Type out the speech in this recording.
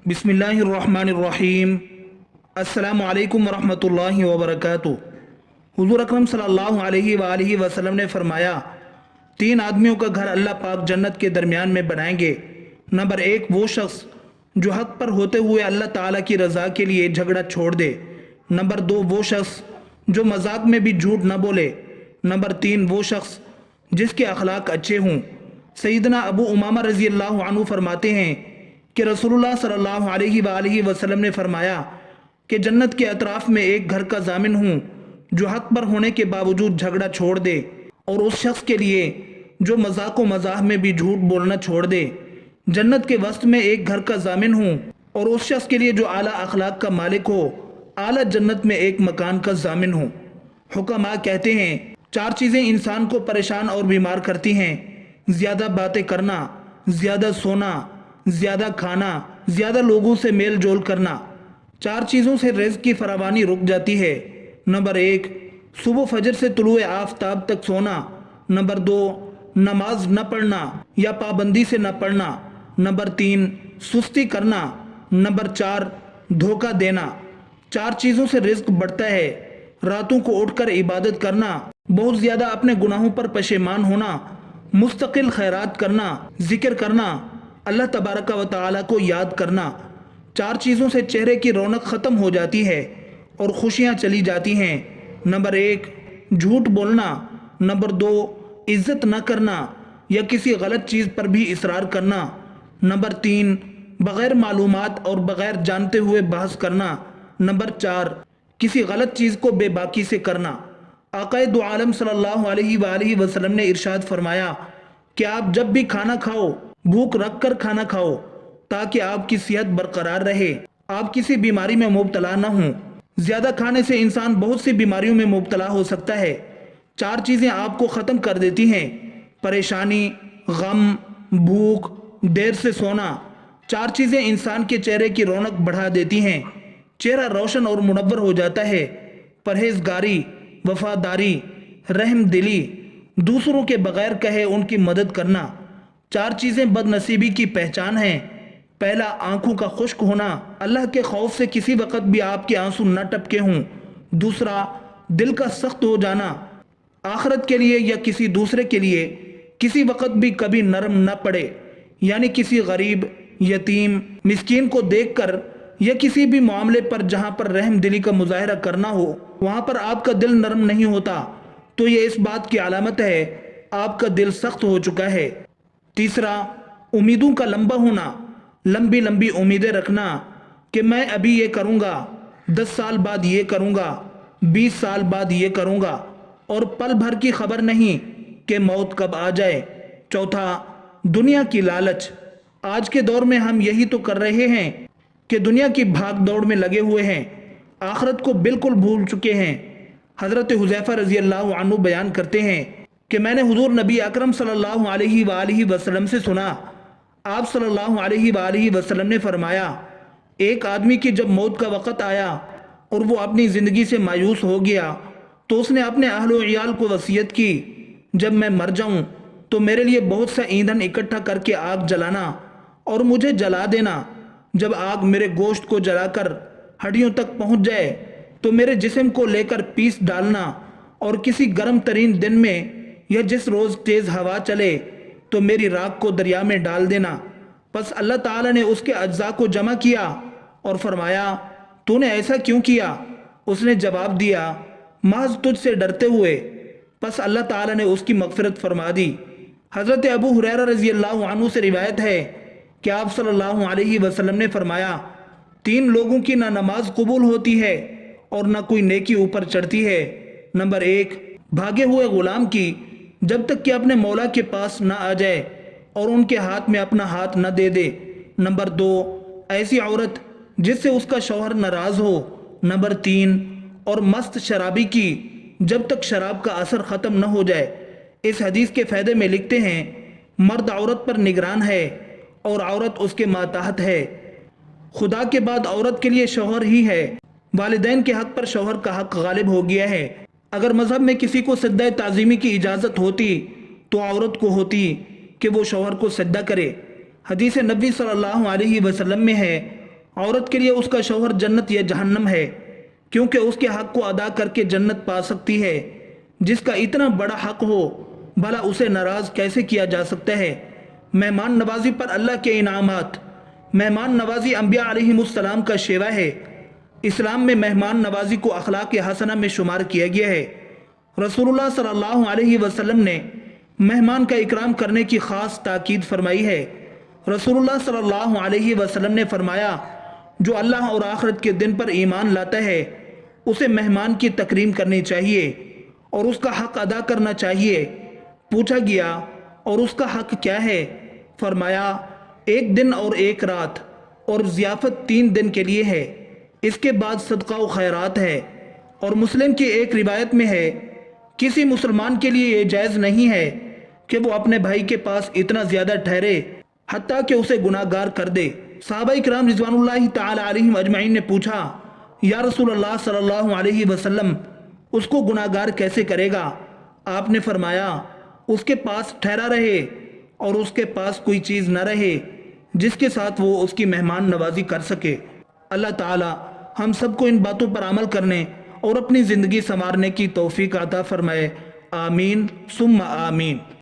बिस्मिल्लाहिर्रहमानिर्रहीम। अस्सलामु अलैकुम वरहमतुल्लाहि वबरकातुहू। हुज़ूर अकरम सल्लल्लाहु अलैहि वसल्लम ने फरमाया, तीन आदमियों का घर अल्लाह पाक जन्नत के दरमियान में बनाएंगे। नंबर एक, वो शख्स जो हक पर होते हुए अल्लाह ताला की रज़ा के लिए झगड़ा छोड़ दे। नंबर दो, वो शख्स जो मजाक में भी झूठ न बोले। नंबर तीन, वो शख्स जिसके अखलाक अच्छे हों। सैयदना अबू उमामा रज़ी अल्लाह अन्हु फरमाते हैं कि रसूलुल्लाह सल्लल्लाहु अलैहि वसल्लम ने फरमाया कि जन्नत के अतराफ में एक घर का जामिन हूँ जो हक पर होने के बावजूद झगड़ा छोड़ दे, और उस शख्स के लिए जो मजाक व मजाह में भी झूठ बोलना छोड़ दे। जन्नत के वस्त में एक घर का जामिन हूँ, और उस शख्स के लिए जो आला अखलाक का मालिक हो, आला जन्नत में एक मकान का जामिन हो। हुक्मा कहते हैं, चार चीज़ें इंसान को परेशान और बीमार करती हैं: ज़्यादा बातें करना, ज़्यादा सोना, ज़्यादा खाना, ज़्यादा लोगों से मेल जोल करना। चार चीज़ों से रिज़्क़ की फरावानी रुक जाती है। नंबर एक, सुबह फजर से तुलुए आफताब तक सोना। नंबर दो, नमाज न पढ़ना या पाबंदी से न पढ़ना। नंबर तीन, सुस्ती करना। नंबर चार, धोखा देना। चार चीज़ों से रिज़्क़ बढ़ता है: रातों को उठकर इबादत करना, बहुत ज़्यादा अपने गुनाहों पर पशेमान होना, मुस्तकिल खैरात करना, जिक्र करना, अल्लाह तबारक व तआला को याद करना। चार चीज़ों से चेहरे की रौनक ख़त्म हो जाती है और खुशियाँ चली जाती हैं। नंबर एक, झूठ बोलना। नंबर दो, इज़्ज़त न करना या किसी गलत चीज़ पर भी इसरार करना। नंबर तीन, बग़ैर मालूमात और बग़ैर जानते हुए बहस करना। नंबर चार, किसी गलत चीज़ को बेबाकी से करना। आक़ाए दो आलम सल्लल्लाहु अलैहि वसल्लम ने इरशाद फरमाया कि आप जब भी खाना खाओ, भूख रख कर खाना खाओ, ताकि आपकी सेहत बरकरार रहे, आप किसी बीमारी में मुब्तला न हों। ज़्यादा खाने से इंसान बहुत सी बीमारियों में मुब्तला हो सकता है। चार चीज़ें आपको ख़त्म कर देती हैं: परेशानी, गम, भूख, देर से सोना। चार चीज़ें इंसान के चेहरे की रौनक बढ़ा देती हैं, चेहरा रोशन और मुनव्वर हो जाता है: परहेजगारी, वफादारी, रहम दिली, दूसरों के बगैर कहे उनकी मदद करना। चार चीज़ें बदनसीबी की पहचान हैं: पहला, आंखों का खुश्क होना, अल्लाह के खौफ से किसी वक़्त भी आपके आंसू न टपके हों। दूसरा, दिल का सख्त हो जाना, आखिरत के लिए या किसी दूसरे के लिए किसी वक़्त भी कभी नरम न पड़े, यानी किसी गरीब, यतीम, मिस्कीन को देखकर या किसी भी मामले पर जहाँ पर रहम दिली का मुजाहरा करना हो, वहाँ पर आपका दिल नरम नहीं होता, तो ये इस बात की अलामत है आपका दिल सख्त हो चुका है। तीसरा, उम्मीदों का लंबा होना, लंबी लंबी उम्मीदें रखना कि मैं अभी ये करूँगा, 10 साल बाद ये करूँगा, 20 साल बाद ये करूँगा, और पल भर की खबर नहीं कि मौत कब आ जाए। चौथा, दुनिया की लालच। आज के दौर में हम यही तो कर रहे हैं कि दुनिया की भाग दौड़ में लगे हुए हैं, आखिरत को बिल्कुल भूल चुके हैं। हज़रत हुज़ैफ़ा रज़ी अल्लाह अन्हु बयान करते हैं कि मैंने हुज़ूर नबी अकरम सल्लल्लाहु अलैहि वसल्लम से सुना, आप सल्लल्लाहु अलैहि वसल्लम ने फरमाया, एक आदमी की जब मौत का वक़्त आया और वो अपनी ज़िंदगी से मायूस हो गया, तो उसने अपने अहलो इयाल को वसीयत की, जब मैं मर जाऊं तो मेरे लिए बहुत सा ईंधन इकट्ठा करके आग जलाना और मुझे जला देना। जब आग मेरे गोश्त को जलाकर हड्डियों तक पहुंच जाए तो मेरे जिस्म को लेकर पीस डालना, और किसी गर्म तरीन दिन में या जिस रोज़ तेज़ हवा चले तो मेरी राख को दरिया में डाल देना। बस अल्लाह ताला ने उसके अज्जा को जमा किया और फरमाया, तूने ऐसा क्यों किया? उसने जवाब दिया, महज तुझसे डरते हुए। बस अल्लाह ताला ने उसकी मग़फ़िरत फरमा दी। हज़रत अबू हुरैरा रज़ी अल्लाह अन्हु से रिवायत है कि आप सल्लल्लाहु अलैहि वसल्लम ने फरमाया, तीन लोगों की ना नमाज कबूल होती है और ना कोई नेकी ऊपर चढ़ती है। नंबर एक, भागे हुए गुलाम की जब तक कि अपने मौला के पास ना आ जाए और उनके हाथ में अपना हाथ न दे दे। नंबर दो, ऐसी औरत जिससे उसका शौहर नाराज़ हो। नंबर तीन, और मस्त शराबी की जब तक शराब का असर ख़त्म न हो जाए। इस हदीस के फ़ायदे में लिखते हैं, मर्द औरत पर निगरान है और औरत उसके मातहत है। खुदा के बाद औरत के लिए शौहर ही है। वालिदैन के हक़ पर शौहर का हक़ गालिब हो गया है। अगर मज़हब में किसी को सज्दा ताज़ीमी की इजाज़त होती तो औरत को होती कि वो शौहर को सज्दा करे। हदीस नबी सल्लल्लाहु अलैहि वसल्लम में है, عورت کے لیے اس کا شوہر جنت یا جہنم ہے، کیونکہ اس کے حق کو ادا کر کے جنت پا سکتی ہے۔ جس کا اتنا بڑا حق ہو بھلا اسے ناراض کیسے کیا جا سکتا ہے؟ مہمان نوازی پر اللہ کے انعامات۔ مہمان نوازی انبیاء علیہم السلام کا شیوا ہے۔ اسلام میں مہمان نوازی کو اخلاق حسنہ میں شمار کیا گیا ہے۔ رسول اللہ صلی اللہ علیہ وسلم نے مہمان کا اکرام کرنے کی خاص تاکید فرمائی ہے۔ رسول اللہ صلی اللہ علیہ وسلم نے فرمایا، جو اللہ اور آخرت کے دن پر ایمان لاتا ہے اسے مہمان کی تکریم کرنی چاہیے اور اس کا حق ادا کرنا چاہیے۔ پوچھا گیا، اور اس کا حق کیا ہے؟ فرمایا، 1 دن اور 1 رات، اور ضیافت 3 دن کے لیے ہے۔ اس کے بعد صدقہ و خیرات ہے۔ اور مسلم کی ایک روایت میں ہے، کسی مسلمان کے لیے یہ جائز نہیں ہے کہ وہ اپنے بھائی کے پاس اتنا زیادہ ٹھہرے حتیٰ کہ اسے گناہ گار کر دے۔ صحابہ اکرام رضوان اللہ تعالی علیہم اجمعین نے پوچھا، یا رسول اللہ صلی اللہ علیہ وسلم، اس کو گناہ گار کیسے کرے گا؟ آپ نے فرمایا، اس کے پاس ٹھہرا رہے اور اس کے پاس کوئی چیز نہ رہے جس کے ساتھ وہ اس کی مہمان نوازی کر سکے۔ اللہ تعالی ہم سب کو ان باتوں پر عمل کرنے اور اپنی زندگی سنوارنے کی توفیق عطا فرمائے۔ آمین ثم آمین۔